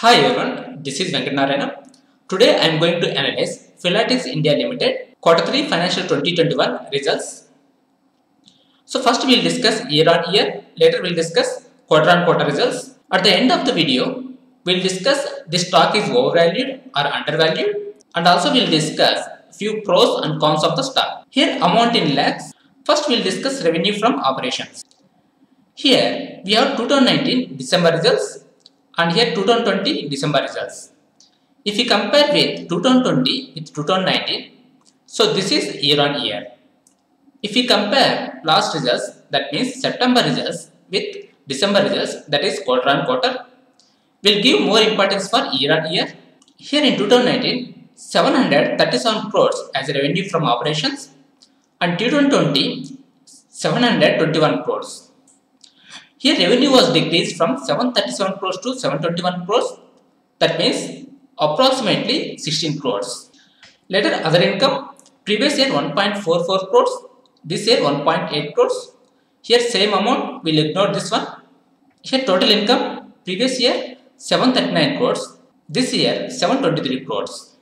Hi everyone, this is Venkatnarayana. Today I am going to analyze FILATEX India Limited Q3 Financial 2021 results. So first we will discuss year on year, later we will discuss quarter on quarter results. At the end of the video, we will discuss this stock is overvalued or undervalued, and also we will discuss few pros and cons of the stock. Here amount in lakhs. First we will discuss revenue from operations. Here we have 2019 December results and here 2020 December results. If we compare with 2020 with 2019, so this is year on year. If we compare last results, that means September results with December results, that is quarter on quarter, will give more importance for year on year. Here in 2019, 737 crores as revenue from operations and 2020, 721 crores. Here revenue was decreased from 737 crores to 721 crores, that means approximately 16 crores. Later other income, previous year 1.44 crores, this year 1.8 crores. Here same amount, we will ignore this one. Here total income, previous year 739 crores, this year 723 crores.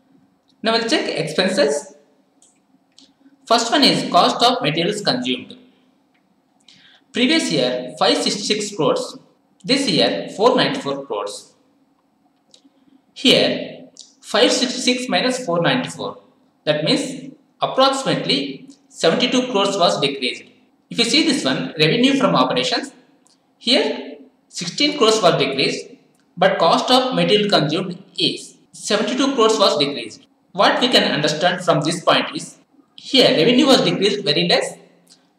Now we will check expenses. First one is cost of materials consumed. Previous year 566 crores, this year 494 crores. Here 566 minus 494, that means approximately 72 crores was decreased. If you see this one, revenue from operations, here 16 crores was decreased, but cost of material consumed is 72 crores was decreased. What we can understand from this point is, here revenue was decreased very less,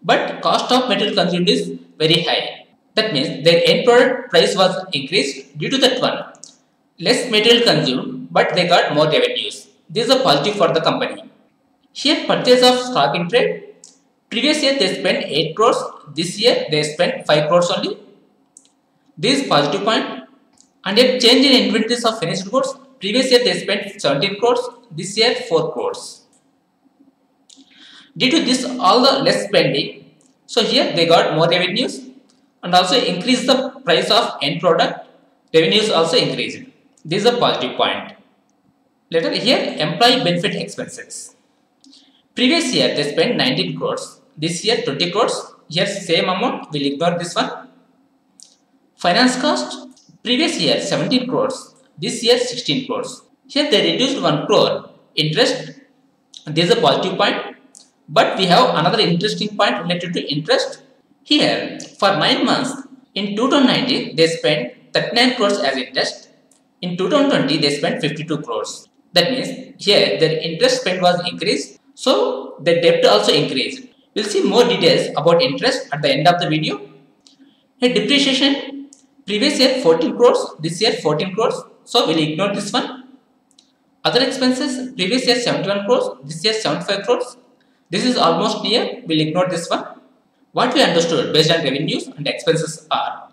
but cost of material consumed is very high. That means their end product price was increased. Due to that one, less material consumed, but they got more revenues. This is a positive for the company. Here purchase of stock in trade. Previous year they spent 8 crores. This year they spent 5 crores only. This is positive point. And a change in inventories of finished goods. Previous year they spent 17 crores. This year 4 crores. Due to this all the less spending, so here they got more revenues and also increase the price of end product, revenues also increased. This is a positive point. Later here employee benefit expenses. Previous year they spent 19 crores, this year 20 crores, here same amount, we will ignore this one. Finance cost, previous year 17 crores, this year 16 crores. Here they reduced 1 crore interest, this is a positive point. But we have another interesting point related to interest. Here, for 9 months, in 2019, they spent 39 crores as interest. In 2020, they spent 52 crores. That means, here, their interest spent was increased. So, the debt also increased. We will see more details about interest at the end of the video. Here, depreciation, previous year 14 crores, this year 14 crores. So, we will ignore this one. Other expenses, previous year 71 crores, this year 75 crores. This is almost near, we will ignore this one. What we understood based on revenues and expenses are,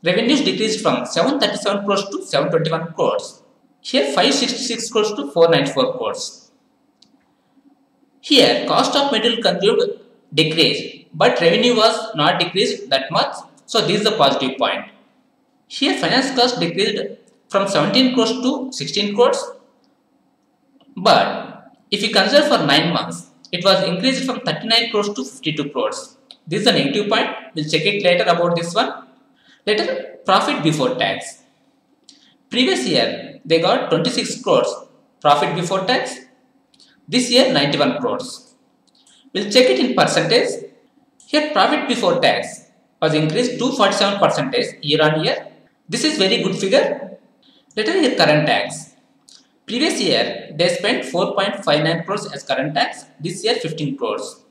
revenues decreased from 737 crores to 721 crores. Here 566 crores to 494 crores. Here cost of material consumed decreased, but revenue was not decreased that much. So this is the positive point. Here finance cost decreased from 17 crores to 16 crores. But if you consider for 9 months, it was increased from 39 crores to 52 crores. This is a negative point. We'll check it later about this one. Later, profit before tax. Previous year, they got 26 crores profit before tax. This year, 91 crores. We'll check it in percentage. Here, profit before tax was increased 247% year on year. This is very good figure. Later, here, current tax. Previous year, they spent 4.59 crores as current tax, this year 15 crores.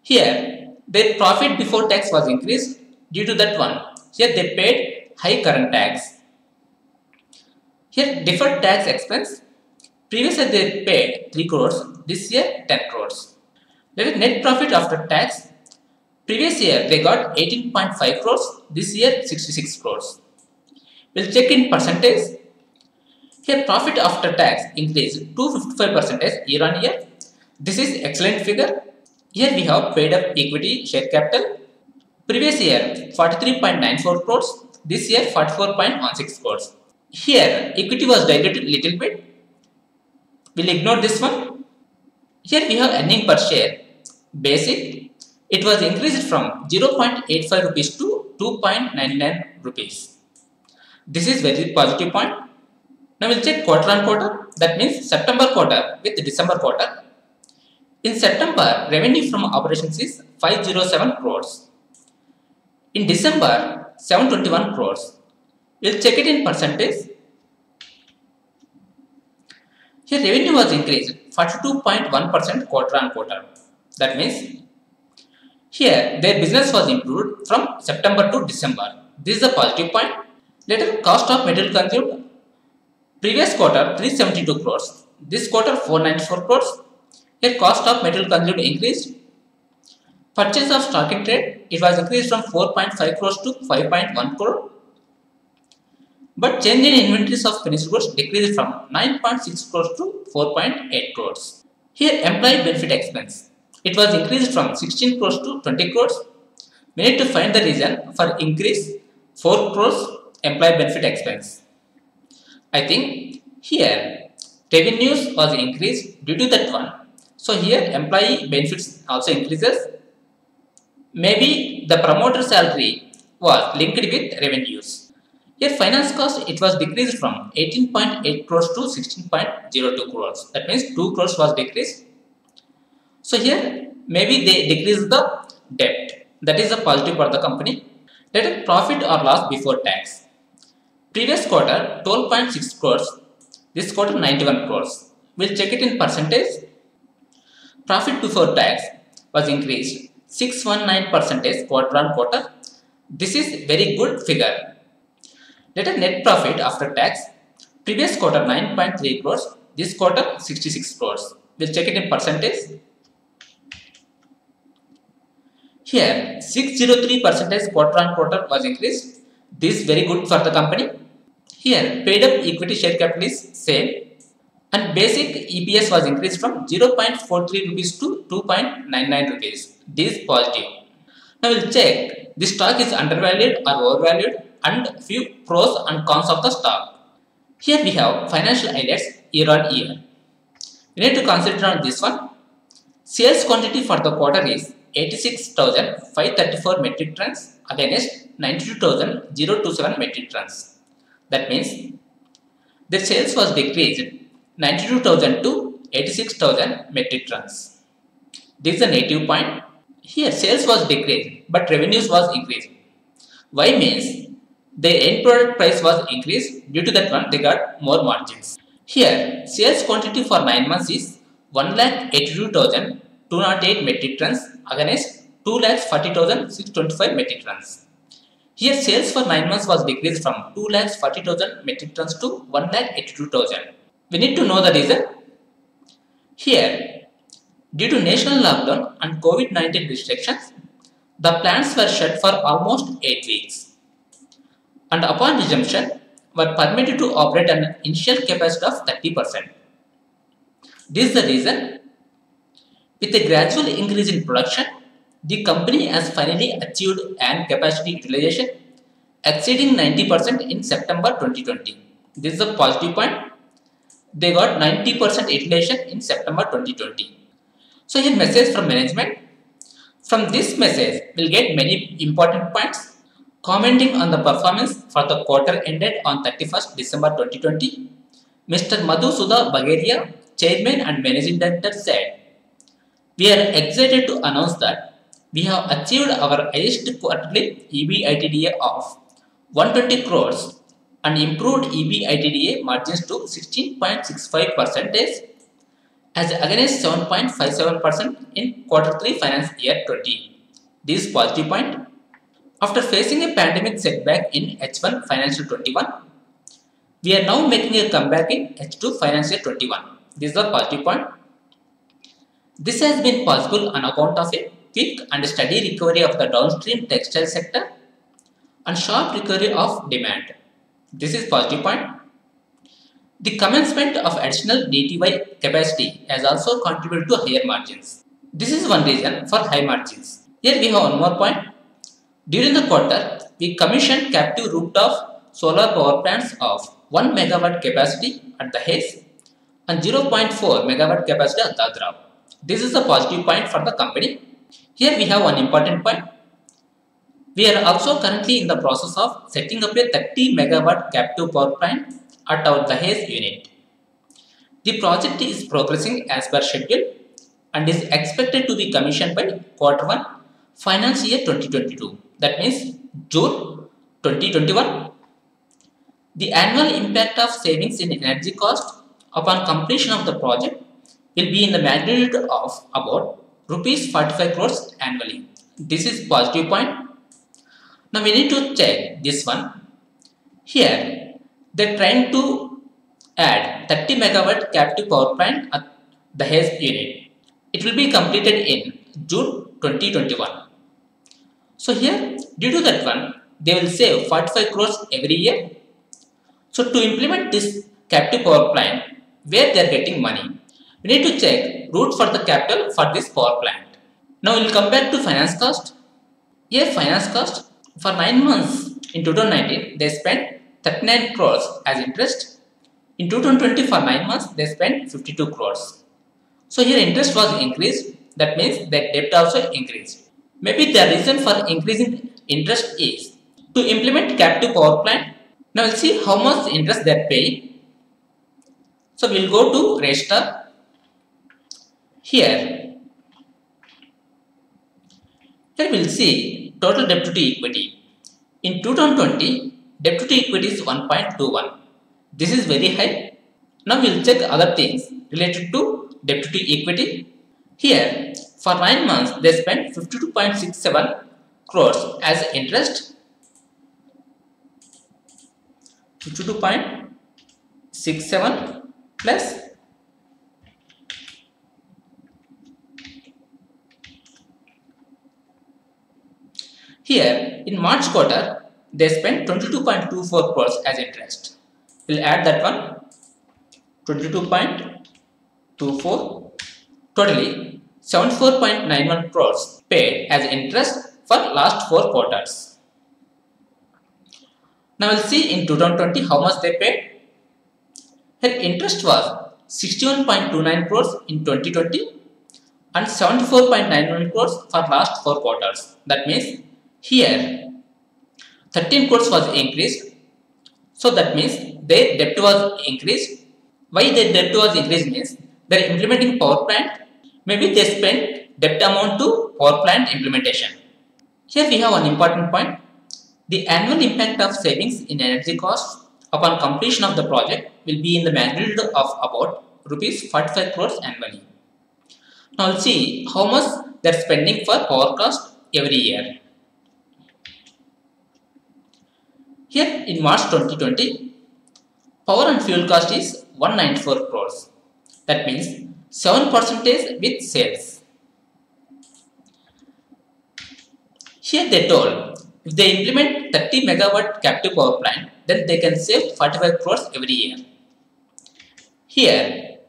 Here, their profit before tax was increased due to that one. Here, they paid high current tax. Here, deferred tax expense. Previous year, they paid 3 crores, this year 10 crores. Later, net profit after tax. Previous year, they got 18.5 crores, this year 66 crores. We'll check in percentage. Here profit after tax increased 255% year on year. This is excellent figure. Here we have paid up equity share capital. Previous year 43.94 crores, this year 44.16 crores. Here equity was diluted little bit. We'll ignore this one. Here we have earning per share. Basic, it was increased from 0.85 rupees to 2.99 rupees. This is very positive point. Now we'll check quarter on quarter. That means September quarter with December quarter. In September, revenue from operations is 507 crores. In December, 721 crores. We'll check it in percentage. Here revenue was increased 42.1% quarter on quarter. That means here their business was improved from September to December. This is a positive point. Later, cost of material consumed. Previous quarter 372 crores. This quarter 494 crores. Here cost of material consumed increased. Purchase of stock in trade, it was increased from 4.5 crores to 5.1 crore. But change in inventories of finished goods decreased from 9.6 crores to 4.8 crores. Here employee benefit expense, it was increased from 16 crores to 20 crores. We need to find the reason for increase 4 crores employee benefit expense. I think here revenues was increased due to that one. So here employee benefits also increases. Maybe the promoter salary was linked with revenues. Here finance cost, it was decreased from 18.8 crores to 16.02 crores. That means 2 crores was decreased. So here maybe they decreased the debt. That is a positive for the company. Let us profit or loss before tax. Previous quarter 12.6 crores. This quarter 91 crores. We'll check it in percentage. Profit before tax was increased 619% quarter on quarter. This is very good figure. Let us net profit after tax. Previous quarter 9.3 crores. This quarter 66 crores. We'll check it in percentage. Here 603% quarter on quarter was increased. This is very good for the company. Here paid up equity share capital is same. And basic EPS was increased from 0.43 rupees to 2.99 rupees. This is positive. Now we'll check the stock is undervalued or overvalued and few pros and cons of the stock. Here we have financial highlights year on year. We need to consider on this one. Sales quantity for the quarter is 86,534 metric tons against 92,027 metric tons. That means their sales was decreased 92,000 to 86,000 metric tons. This is a negative point. Here sales was decreased but revenues was increased. Why means their end product price was increased, due to that one they got more margins. Here sales quantity for 9 months is 1,82,208 metric tons against 2,40,625 metric tons. Here sales for 9 months was decreased from 2,40,000 metric tons to 1,82,000. We need to know the reason. Here, due to national lockdown and COVID-19 restrictions, the plants were shut for almost 8 weeks. And upon resumption, were permitted to operate an initial capacity of 30%. This is the reason. With a gradual increase in production, the company has finally achieved an capacity utilization exceeding 90% in September 2020. This is a positive point. They got 90% utilization in September 2020. So here message from management. From this message, we'll get many important points. Commenting on the performance for the quarter ended on 31st December 2020, Mr. Madhusudha Bagaria, Chairman and Managing Director said, "We are excited to announce that we have achieved our highest quarterly EBITDA of 120 crores and improved EBITDA margins to 16.65% as against 7.57% in Q3 financial year 20. This is positive point. After facing a pandemic setback in H1 financial 21, we are now making a comeback in H2 financial 21. This is the positive point. This has been possible on account of a quick and steady recovery of the downstream textile sector and sharp recovery of demand. This is positive point. The commencement of additional DTY capacity has also contributed to higher margins. This is one reason for high margins. Here we have one more point. During the quarter, we commissioned captive rooftop solar power plants of 1 megawatt capacity at the Hayes and 0.4 megawatt capacity at Dadra. This is the positive point for the company. Here we have one important point. We are also currently in the process of setting up a 30 megawatt captive power plant at our Dahej unit. The project is progressing as per schedule and is expected to be commissioned by Q1 financial year 2022. That means June 2021. The annual impact of savings in energy cost upon completion of the project will be in the magnitude of about rupees 45 crores annually. This is positive point. Now we need to check this one. Here they are trying to add 30 megawatt captive power plant at the Dahej unit. It will be completed in June 2021. So here, due to that one, they will save 45 crores every year. So to implement this captive power plant, where they are getting money, we need to check route for the capital for this power plant. Now we will come back to finance cost. Here finance cost for 9 months in 2019, they spent 39 crores as interest. In 2020 for 9 months, they spent 52 crores. So here interest was increased, that means that debt also increased. Maybe the reason for increasing interest is to implement captive power plant. Now we'll see how much interest they are paying. So we'll go to register. Here we'll see total debt to equity. In 2020, debt to equity is 1.21. This is very high. Now we'll check other things related to debt to equity. Here for 9 months they spent 52.67 crores as interest. 52.67 plus here in March quarter they spent 22.24 crores as interest. We'll add that one. 22.24, totally 74.91 crores paid as interest for last 4 quarters. Now we'll see in 2020 how much they paid. Here interest was 61.29 crores in 2020 and 74.91 crores for last 4 quarters. That means here 13 crores was increased. So that means their debt was increased. Why their debt was increased means they are implementing power plant. Maybe they spent debt amount to power plant implementation. Here we have one important point. The annual impact of savings in energy costs upon completion of the project will be in the magnitude of about rupees 45 crores annually. Now we'll see how much they are spending for power cost every year. Here in March 2020, power and fuel cost is 194 crores. That means 7% with sales. Here they told if they implement 30 megawatt captive power plant, then they can save 45 crores every year. Here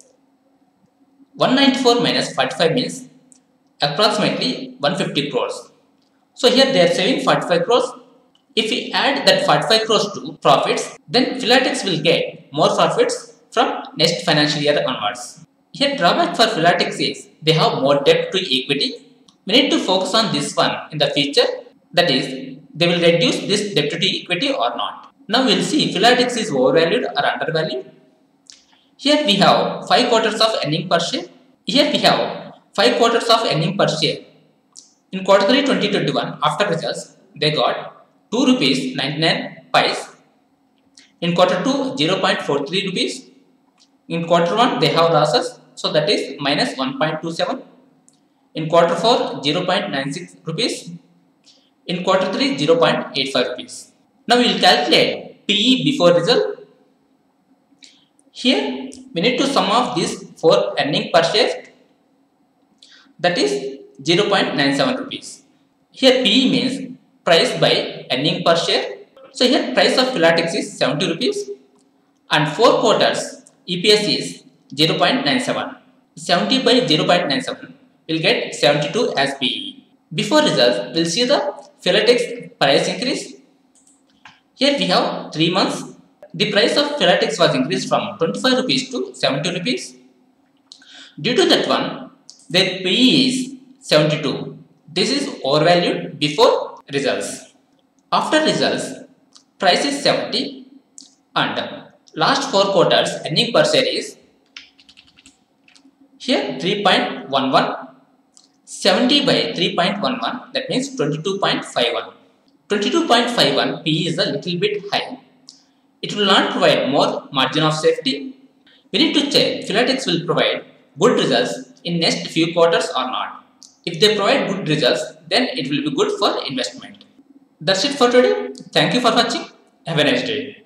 194 minus 45 means approximately 150 crores. So here they are saving 45 crores. If we add that 45 crores to profits, then FILATEX will get more profits from next financial year onwards. Here drawback for FILATEX is they have more debt to equity. We need to focus on this one in the future. That is, they will reduce this debt to equity or not. Now we will see FILATEX is overvalued or undervalued. Here we have 5 quarters of earning per share. Here we have 5 quarters of earning per share. In Q3 2021, after results, they got 2 rupees 99 pice. In Q2, 0.43 rupees. In Q1, they have losses, so that is minus 1.27. In Q4, 0.96 rupees. In Q3, 0.85 rupees. Now we will calculate PE before result. Here we need to sum off these 4 earning per share, that is 0.97 rupees. Here PE means price by earning per share. So here price of FILATEX is 70 rupees and 4 quarters EPS is 0.97. 70 by 0.97 will get 72 as PE. Before results, we will see the FILATEX price increase. Here we have 3 months. the price of FILATEX was increased from 25 rupees to 70 rupees. Due to that one, their PE is 72. This is overvalued before results. After results, price is 70 and last 4 quarters earning per share is here 3.11. 70 by 3.11, that means 22.51. 22.51 PE is a little bit high. It will not provide more margin of safety. We need to check FILATEX will provide good results in next few quarters or not. If they provide good results, then it will be good for investment. That's it for today. Thank you for watching. Have a nice day.